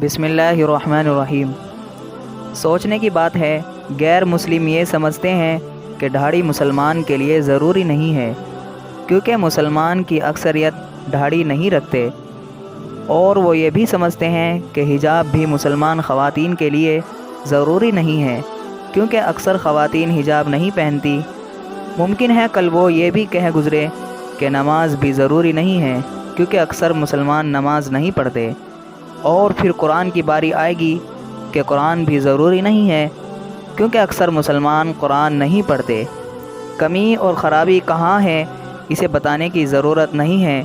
بسم اللہ الرحمن الرحیم۔ سوچنے کی بات ہے، غیر مسلم یہ سمجھتے ہیں کہ داڑھی مسلمان کے لیے ضروری نہیں ہے، کیونکہ مسلمان کی اکثریت داڑھی نہیں رکھتے، اور وہ یہ بھی سمجھتے ہیں کہ حجاب بھی مسلمان خواتین کے لیے ضروری نہیں ہے، کیونکہ اکثر خواتین حجاب نہیں پہنتی۔ ممکن ہے کل وہ یہ بھی کہہ گزرے کہ نماز بھی ضروری نہیں ہے، کیونکہ اکثر مسلمان نماز نہیں پڑھتے، اور پھر قرآن کی باری آئے گی کہ قرآن بھی ضروری نہیں ہے، کیونکہ اکثر مسلمان قرآن نہیں پڑھتے۔ کمی اور خرابی کہاں ہے اسے بتانے کی ضرورت نہیں ہے،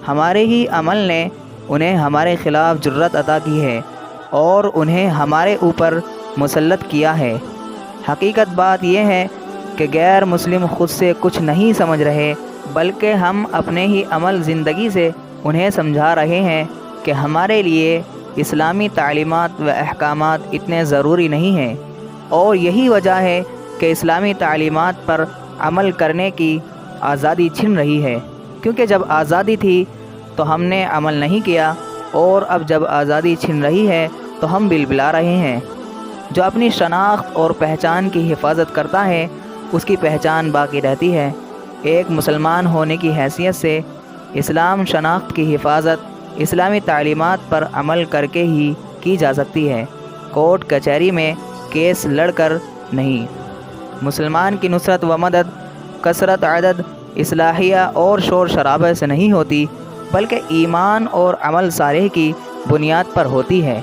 ہمارے ہی عمل نے انہیں ہمارے خلاف جرأت عطا کی ہے اور انہیں ہمارے اوپر مسلط کیا ہے۔ حقیقت بات یہ ہے کہ غیر مسلم خود سے کچھ نہیں سمجھ رہے، بلکہ ہم اپنے ہی عمل زندگی سے انہیں سمجھا رہے ہیں کہ ہمارے لیے اسلامی تعلیمات و احکامات اتنے ضروری نہیں ہیں، اور یہی وجہ ہے کہ اسلامی تعلیمات پر عمل کرنے کی آزادی چھن رہی ہے، کیونکہ جب آزادی تھی تو ہم نے عمل نہیں کیا، اور اب جب آزادی چھن رہی ہے تو ہم بلبلا رہے ہیں۔ جو اپنی شناخت اور پہچان کی حفاظت کرتا ہے اس کی پہچان باقی رہتی ہے۔ ایک مسلمان ہونے کی حیثیت سے اسلام شناخت کی حفاظت اسلامی تعلیمات پر عمل کر کے ہی کی جا سکتی ہے، کورٹ کچہری میں کیس لڑ کر نہیں۔ مسلمان کی نصرت و مدد کثرت عدد، اصلاحیہ اور شور شرابے سے نہیں ہوتی، بلکہ ایمان اور عمل صالح کی بنیاد پر ہوتی ہے۔